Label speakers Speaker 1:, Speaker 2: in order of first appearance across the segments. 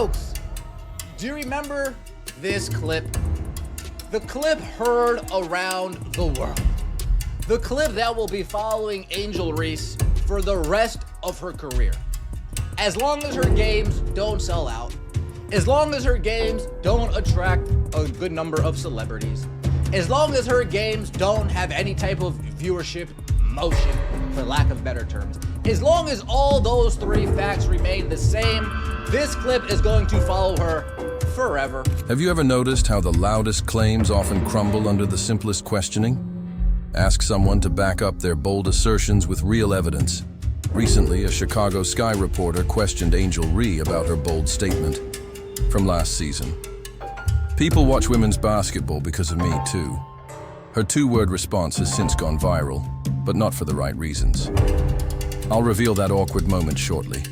Speaker 1: Folks, do you remember this clip? The clip heard around the world. The clip that will be following Angel Reese for the rest of her career. As long as her games don't sell out, as long as her games don't attract a good number of celebrities, as long as her games don't have any type of viewership motion, for lack of better terms, as long as all those three facts remain the same, this clip is going to follow her forever.
Speaker 2: Have you ever noticed how the loudest claims often crumble under the simplest questioning? Ask someone to back up their bold assertions with real evidence. Recently, a Chicago Sky reporter questioned Angel Reese about her bold statement from last season. People watch women's basketball because of me too. Her two-word response has since gone viral, but not for the right reasons. I'll reveal that awkward moment shortly.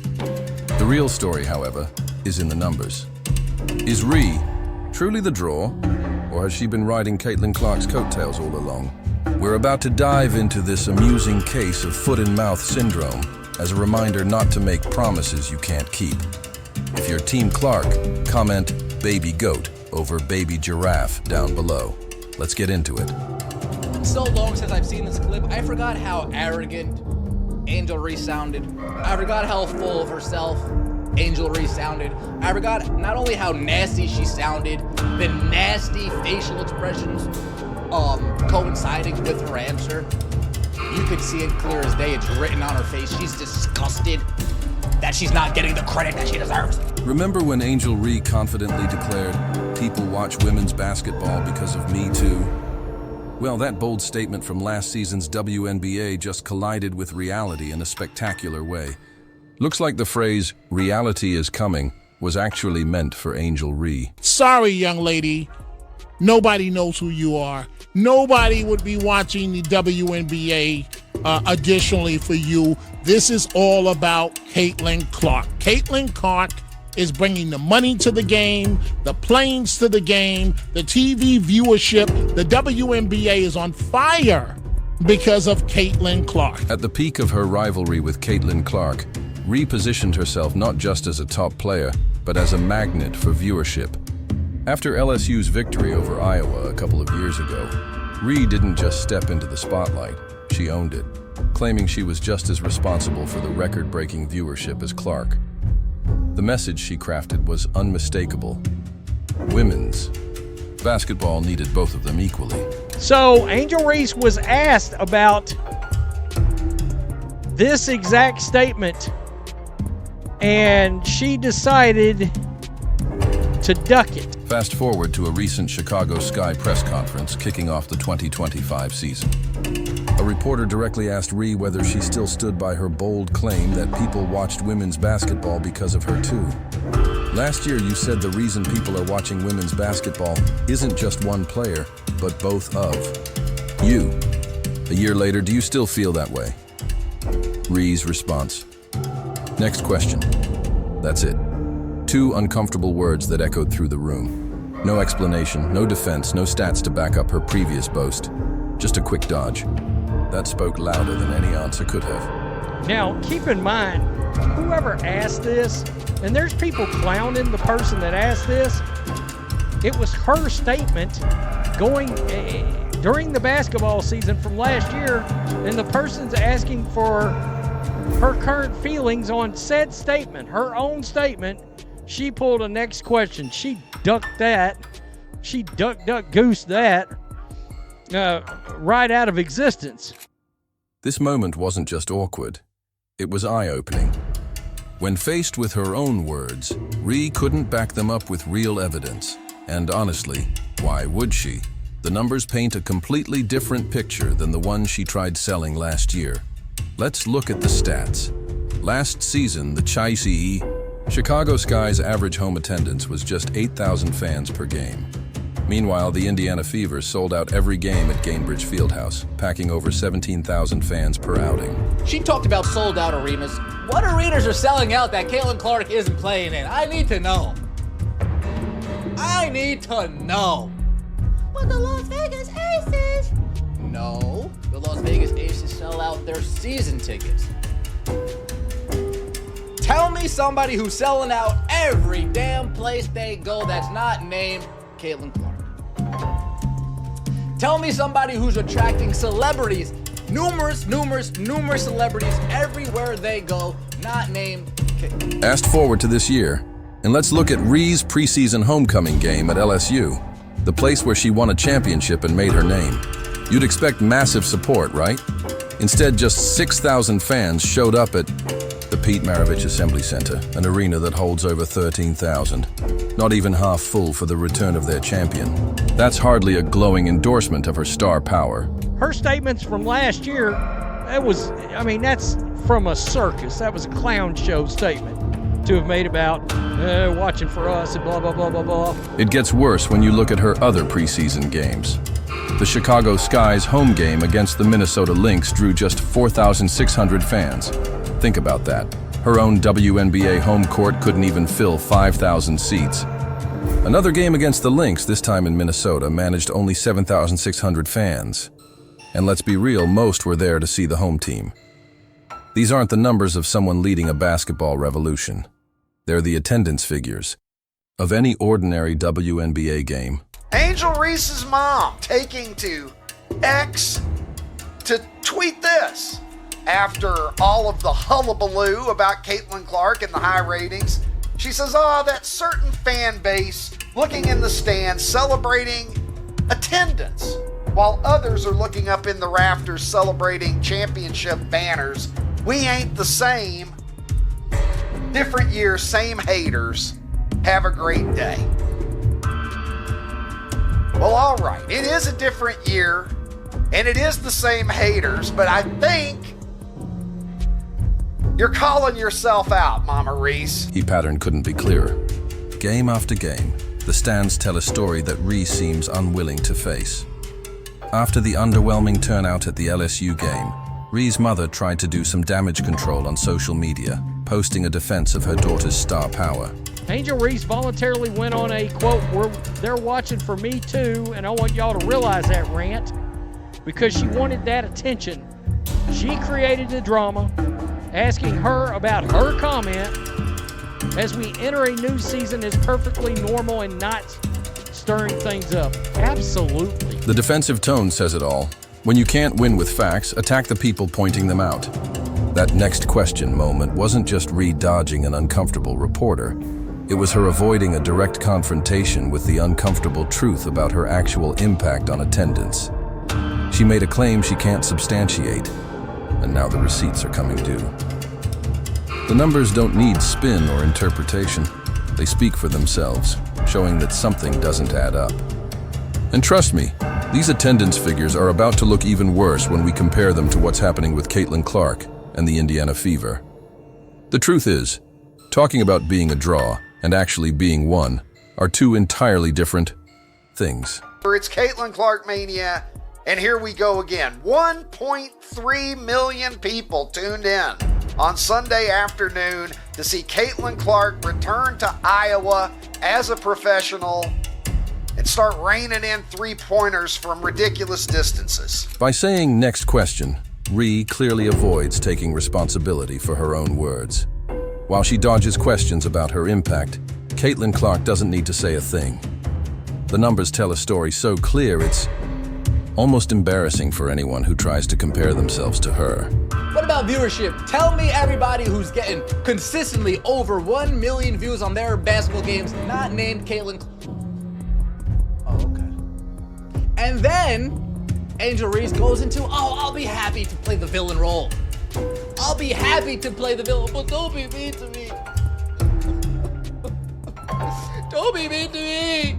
Speaker 2: The real story, however, is in the numbers. Is Reese truly the draw, or has she been riding Caitlin Clark's coattails all along? We're about to dive into this amusing case of foot-and-mouth syndrome as a reminder not to make promises you can't keep. If you're Team Clark, comment baby goat over baby giraffe down below. Let's get into it.
Speaker 1: So long since I've seen this clip, I forgot how arrogant Angel Reese sounded. I forgot how full of herself Angel Reese sounded. I forgot not only how nasty she sounded, the nasty facial expressions coinciding with her answer. You could see it clear as day. It's written on her face. She's disgusted that she's not getting the credit that she deserves.
Speaker 2: Remember when Angel Reese confidently declared, "People watch women's basketball because of me too"? Well, that bold statement from last season's WNBA just collided with reality in a spectacular way. Looks like the phrase, "reality is coming," was actually meant for Angel Reese.
Speaker 3: Sorry, young lady. Nobody knows who you are. Nobody would be watching the WNBA additionally for you. This is all about Caitlin Clark. Caitlin Clark is bringing the money to the game, the planes to the game, the TV viewership. The WNBA is on fire because of Caitlin Clark.
Speaker 2: At the peak of her rivalry with Caitlin Clark, Reese positioned herself not just as a top player, but as a magnet for viewership. After LSU's victory over Iowa a couple of years ago, Reese didn't just step into the spotlight, she owned it, claiming she was just as responsible for the record-breaking viewership as Clark. The message she crafted was unmistakable. Women's basketball needed both of them equally.
Speaker 4: So Angel Reese was asked about this exact statement, and she decided to duck it.
Speaker 2: Fast forward to a recent Chicago Sky press conference kicking off the 2025 season. A reporter directly asked Reese whether she still stood by her bold claim that people watched women's basketball because of her too. Last year you said the reason people are watching women's basketball isn't just one player, but both of you. A year later, do you still feel that way? Reese's response. Next question. That's it. Two uncomfortable words that echoed through the room. No explanation, no defense, no stats to back up her previous boast. Just a quick dodge. That spoke louder than any answer could have.
Speaker 4: Now, keep in mind, whoever asked this, and there's people clowning the person that asked this, it was her statement going during the basketball season from last year, and the person's asking for her current feelings on said statement, her own statement. She pulled a next question. She ducked that. She duck goose that right out of existence.
Speaker 2: This moment wasn't just awkward. It was eye-opening. When faced with her own words, Reese couldn't back them up with real evidence. And honestly, why would she? The numbers paint a completely different picture than the one she tried selling last year. Let's look at the stats. Last season, the Chicago Sky's average home attendance was just 8,000 fans per game. Meanwhile, the Indiana Fever sold out every game at Gainbridge Fieldhouse, packing over 17,000 fans per outing.
Speaker 1: She talked about sold-out arenas. What arenas are selling out that Caitlin Clark isn't playing in? I need to know. I need to know. Well, the Las Vegas Aces. No, the Las Vegas Aces sell out their season tickets. Tell me somebody who's selling out every damn place they go that's not named Caitlin Clark. Tell me somebody who's attracting celebrities, numerous celebrities everywhere they go, not named Caitlin.
Speaker 2: Fast forward to this year, and let's look at Reese's preseason homecoming game at LSU, the place where she won a championship and made her name. You'd expect massive support, right? Instead, just 6,000 fans showed up at the Pete Maravich Assembly Center, an arena that holds over 13,000. Not even half full for the return of their champion. That's hardly a glowing endorsement of her star power.
Speaker 4: Her statements from last year, that's from a circus. That was a clown show statement to have made about watching for us and blah, blah, blah, blah, blah.
Speaker 2: It gets worse when you look at her other preseason games. The Chicago Sky's home game against the Minnesota Lynx drew just 4,600 fans. Think about that. Her own WNBA home court couldn't even fill 5,000 seats. Another game against the Lynx, this time in Minnesota, managed only 7,600 fans. And let's be real, most were there to see the home team. These aren't the numbers of someone leading a basketball revolution. They're the attendance figures of any ordinary WNBA game.
Speaker 5: Angel Reese's mom taking to X to tweet this after all of the hullabaloo about Caitlin Clark and the high ratings. She says, that certain fan base looking in the stands celebrating attendance, while others are looking up in the rafters celebrating championship banners. We ain't the same. Different year, same haters. Have a great day. Well, all right. It is a different year, and it is the same haters, but I think you're calling yourself out, Mama Reese.
Speaker 2: The pattern couldn't be clearer. Game after game, the stands tell a story that Reese seems unwilling to face. After the underwhelming turnout at the LSU game, Reese's mother tried to do some damage control on social media, posting a defense of her daughter's star power.
Speaker 4: Angel Reese voluntarily went on a, quote, they're watching for me too, and I want y'all to realize that rant, because she wanted that attention. She created the drama, asking her about her comment as we enter a new season is perfectly normal and not stirring things up. Absolutely.
Speaker 2: The defensive tone says it all. When you can't win with facts, attack the people pointing them out. That next question moment wasn't just Reed dodging an uncomfortable reporter. It was her avoiding a direct confrontation with the uncomfortable truth about her actual impact on attendance. She made a claim she can't substantiate, and now the receipts are coming due. The numbers don't need spin or interpretation. They speak for themselves, showing that something doesn't add up. And trust me, these attendance figures are about to look even worse when we compare them to what's happening with Caitlin Clark and the Indiana Fever. The truth is, talking about being a draw and actually being one are two entirely different things.
Speaker 5: It's Caitlin Clark mania, and here we go again. 1.3 million people tuned in on Sunday afternoon to see Caitlin Clark return to Iowa as a professional and start raining in three-pointers from ridiculous distances.
Speaker 2: By saying next question, Ree clearly avoids taking responsibility for her own words. While she dodges questions about her impact, Caitlin Clark doesn't need to say a thing. The numbers tell a story so clear it's almost embarrassing for anyone who tries to compare themselves to her.
Speaker 1: What about viewership? Tell me everybody who's getting consistently over 1 million views on their basketball games, not named Caitlin. Oh, okay. And then Angel Reese goes into, I'll be happy to play the villain role. I'll be happy to play the villain, but don't be mean to me. Don't be mean to me.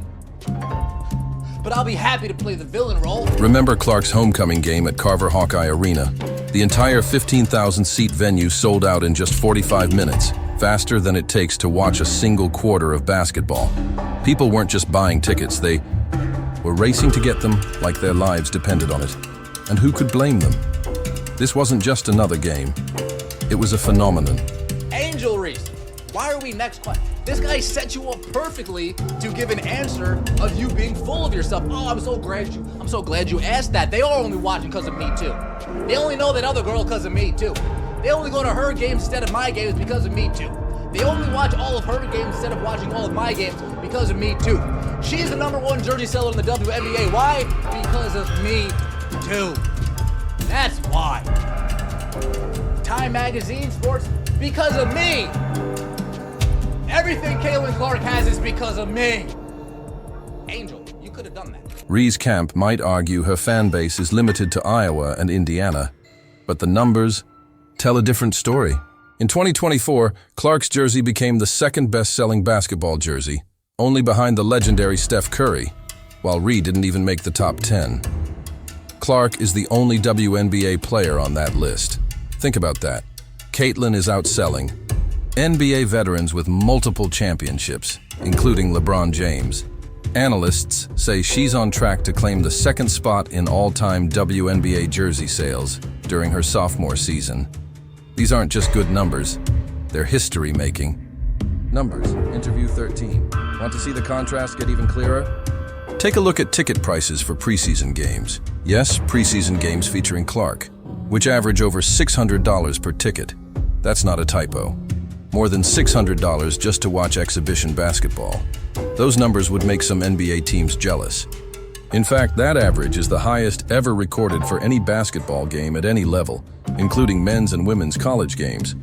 Speaker 1: But I'll be happy to play the villain role.
Speaker 2: Remember Clark's homecoming game at Carver Hawkeye Arena? The entire 15,000-seat venue sold out in just 45 minutes, faster than it takes to watch a single quarter of basketball. People weren't just buying tickets, they were racing to get them like their lives depended on it. And who could blame them? This wasn't just another game. It was a phenomenon.
Speaker 1: Angel Reese, why are we next question? This guy set you up perfectly to give an answer of you being full of yourself. Oh, I'm so glad you asked that. They are only watching because of me too. They only know that other girl because of me too. They only go to her games instead of my games because of me too. They only watch all of her games instead of watching all of my games because of me too. She's the #1 jersey seller in the WNBA. Why? Because of me too. That's why. Time Magazine Sports, because of me. Everything Caitlin Clark has is because of me. Angel, you could have done that.
Speaker 2: Reese camp might argue her fan base is limited to Iowa and Indiana, but the numbers tell a different story. In 2024, Clark's jersey became the second best-selling basketball jersey, only behind the legendary Steph Curry, while Reese didn't even make the top 10. Clark is the only WNBA player on that list. Think about that. Caitlin is outselling NBA veterans with multiple championships, including LeBron James. Analysts say she's on track to claim the second spot in all-time WNBA jersey sales during her sophomore season. These aren't just good numbers, they're history-making. Numbers, interview 13. Want to see the contrast get even clearer? Take a look at ticket prices for preseason games. Yes, preseason games featuring Clark, which average over $600 per ticket. That's not a typo. More than $600 just to watch exhibition basketball. Those numbers would make some NBA teams jealous. In fact, that average is the highest ever recorded for any basketball game at any level, including men's and women's college games.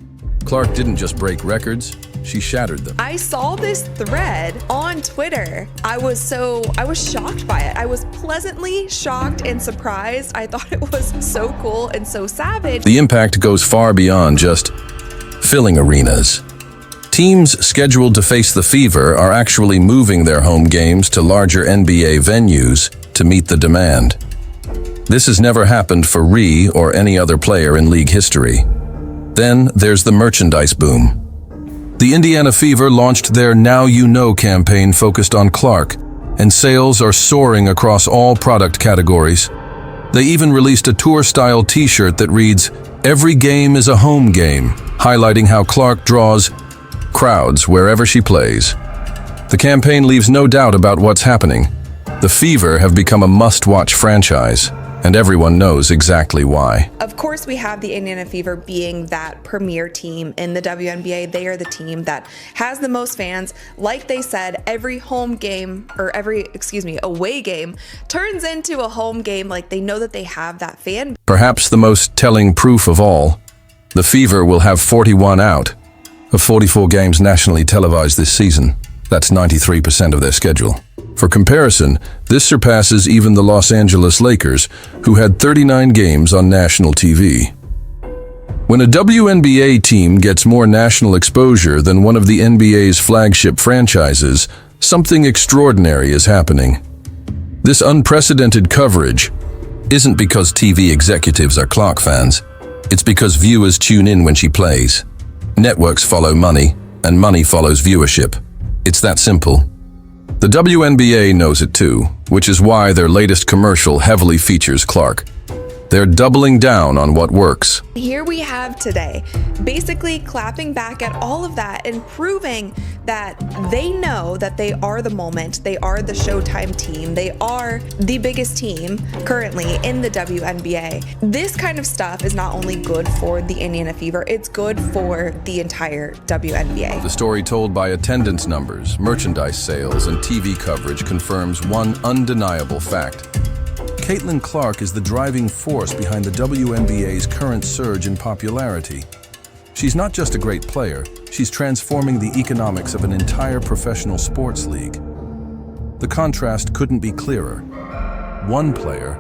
Speaker 2: Clark didn't just break records, she shattered them.
Speaker 6: I saw this thread on Twitter. I was shocked by it. I was pleasantly shocked and surprised. I thought it was so cool and so savage.
Speaker 2: The impact goes far beyond just filling arenas. Teams scheduled to face the Fever are actually moving their home games to larger NBA venues to meet the demand. This has never happened for Reese or any other player in league history. Then there's the merchandise boom. The Indiana Fever launched their Now You Know campaign focused on Clark, and sales are soaring across all product categories. They even released a tour-style t-shirt that reads, "Every game is a home game," highlighting how Clark draws crowds wherever she plays. The campaign leaves no doubt about what's happening. The Fever have become a must-watch franchise, and everyone knows exactly why.
Speaker 6: Of course, we have the Indiana Fever being that premier team in the WNBA. They are the team that has the most fans. Like they said, every away game turns into a home game. Like, they know that they have that fan.
Speaker 2: Perhaps the most telling proof of all, the Fever will have 41 out of 44 games nationally televised this season. That's 93% of their schedule. For comparison, this surpasses even the Los Angeles Lakers, who had 39 games on national TV. When a WNBA team gets more national exposure than one of the NBA's flagship franchises, something extraordinary is happening. This unprecedented coverage isn't because TV executives are Clark fans. It's because viewers tune in when she plays. Networks follow money, and money follows viewership. It's that simple. The WNBA knows it too, which is why their latest commercial heavily features Clark. They're doubling down on what works.
Speaker 6: Here we have today, basically clapping back at all of that and proving that they know that they are the moment, they are the Showtime team, they are the biggest team currently in the WNBA. This kind of stuff is not only good for the Indiana Fever, it's good for the entire WNBA.
Speaker 2: The story told by attendance numbers, merchandise sales, and TV coverage confirms one undeniable fact. Caitlin Clark is the driving force behind the WNBA's current surge in popularity. She's not just a great player, she's transforming the economics of an entire professional sports league. The contrast couldn't be clearer. One player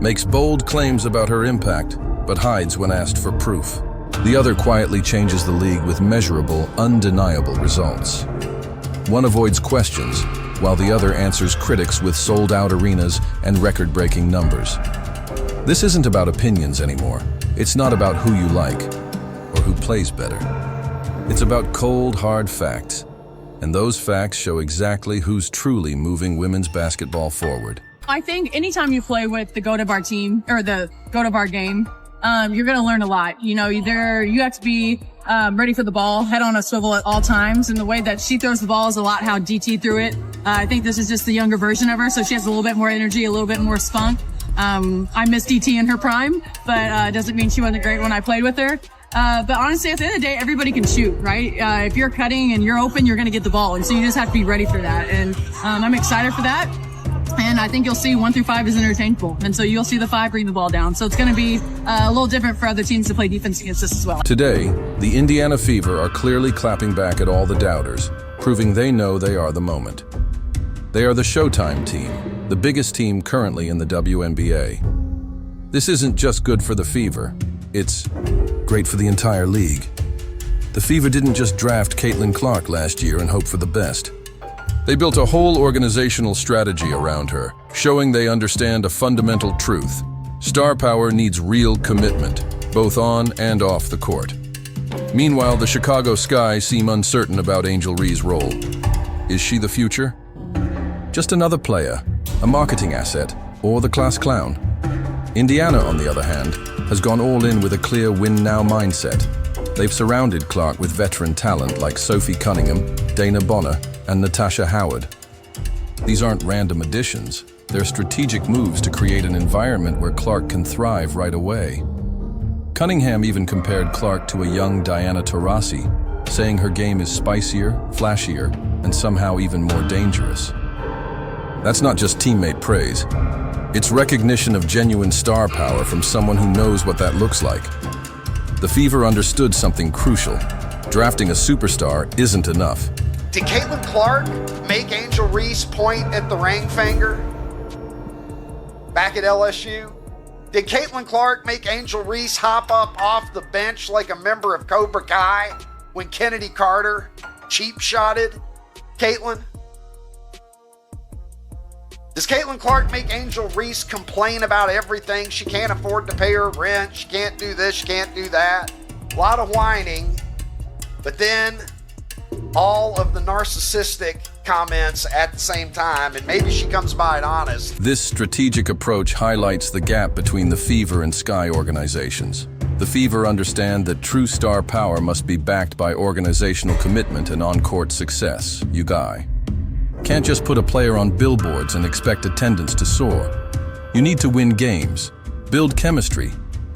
Speaker 2: makes bold claims about her impact, but hides when asked for proof. The other quietly changes the league with measurable, undeniable results. One avoids questions, while the other answers critics with sold-out arenas and record-breaking numbers. This isn't about opinions anymore. It's not about who you like or who plays better. It's about cold, hard facts. And those facts show exactly who's truly moving women's basketball forward.
Speaker 7: I think anytime you play with the GOAT of our team, or the GOAT of our game, you're going to learn a lot. You have to be ready for the ball, head on a swivel at all times. And the way that she throws the ball is a lot how DT threw it. I think this is just the younger version of her, so she has a little bit more energy, a little bit more spunk. I miss DT in her prime, but it doesn't mean she wasn't great when I played with her. But honestly, at the end of the day, everybody can shoot, right? If you're cutting and you're open, you're going to get the ball. And so you just have to be ready for that. And I'm excited for that. And I think you'll see 1 through 5 is interchangeable. And so you'll see the 5 bring the ball down. So it's going to be a little different for other teams to play defense against us as well.
Speaker 2: Today, the Indiana Fever are clearly clapping back at all the doubters, proving they know they are the moment. They are the Showtime team, the biggest team currently in the WNBA. This isn't just good for the Fever, it's great for the entire league. The Fever didn't just draft Caitlin Clark last year and hope for the best. They built a whole organizational strategy around her, showing they understand a fundamental truth. Star power needs real commitment, both on and off the court. Meanwhile, the Chicago Sky seem uncertain about Angel Reese's role. Is she the future? Just another player, a marketing asset, or the class clown? Indiana, on the other hand, has gone all in with a clear win-now mindset. They've surrounded Clark with veteran talent like Sophie Cunningham, Dana Bonner, and Natasha Howard. These aren't random additions. They're strategic moves to create an environment where Clark can thrive right away. Cunningham even compared Clark to a young Diana Taurasi, saying her game is spicier, flashier, and somehow even more dangerous. That's not just teammate praise. It's recognition of genuine star power from someone who knows what that looks like. The Fever understood something crucial. Drafting a superstar isn't enough.
Speaker 5: Did Caitlin Clark make Angel Reese point at the ring finger back at LSU? Did Caitlin Clark make Angel Reese hop up off the bench like a member of Cobra Kai when Kennedy Carter cheap-shotted Caitlin? Does Caitlin Clark make Angel Reese complain about everything? She can't afford to pay her rent. She can't do this. She can't do that. A lot of whining. But then all of the narcissistic comments at the same time, and maybe she comes by it honest.
Speaker 2: This strategic approach highlights the gap between the Fever and Sky organizations. The Fever understand that true star power must be backed by organizational commitment and on-court success. You guy can't just put a player on billboards and expect attendance to soar. You need to win games, build chemistry,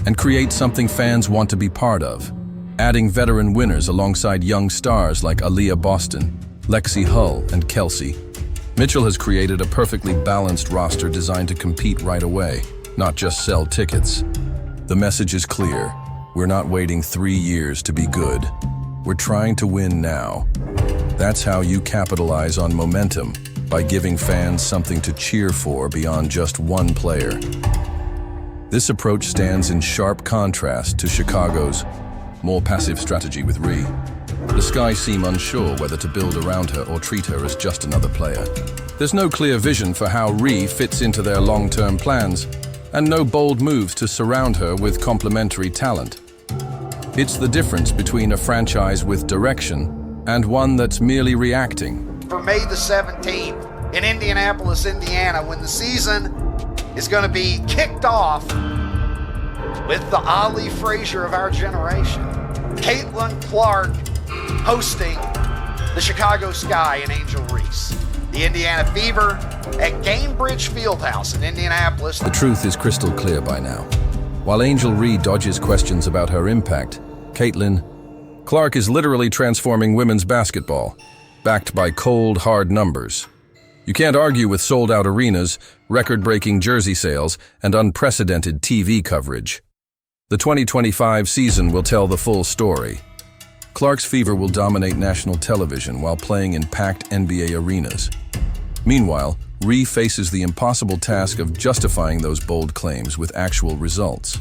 Speaker 2: and create something fans want to be part of. Adding veteran winners alongside young stars like Aaliyah Boston, Lexi Hull, and Kelsey. Mitchell has created a perfectly balanced roster designed to compete right away, not just sell tickets. The message is clear. We're not waiting 3 years to be good. We're trying to win now. That's how you capitalize on momentum, by giving fans something to cheer for beyond just one player. This approach stands in sharp contrast to Chicago's more passive strategy with Ree. The Sky seem unsure whether to build around her or treat her as just another player. There's no clear vision for how Ree fits into their long-term plans, and no bold moves to surround her with complementary talent. It's the difference between a franchise with direction and one that's merely reacting.
Speaker 5: For May the 17th in Indianapolis, Indiana, when the season is going to be kicked off with the Ali Frazier of our generation. Caitlin Clark hosting the Chicago Sky and Angel Reese. The Indiana Fever at Gamebridge Fieldhouse in Indianapolis.
Speaker 2: The truth is crystal clear by now. While Angel Reese dodges questions about her impact, Caitlin Clark is literally transforming women's basketball, backed by cold, hard numbers. You can't argue with sold-out arenas, record-breaking jersey sales, and unprecedented TV coverage. The 2025 season will tell the full story. Clark's Fever will dominate national television while playing in packed NBA arenas. Meanwhile, Ree faces the impossible task of justifying those bold claims with actual results.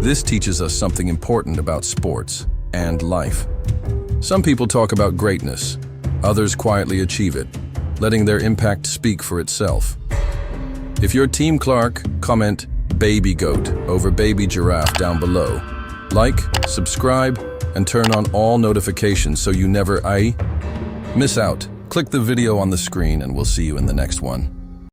Speaker 2: This teaches us something important about sports and life. Some people talk about greatness, others quietly achieve it, letting their impact speak for itself. If you're Team Clark, comment Baby Goat over Baby Giraffe down below. Like, subscribe, and turn on all notifications so you never miss out. Click the video on the screen and we'll see you in the next one.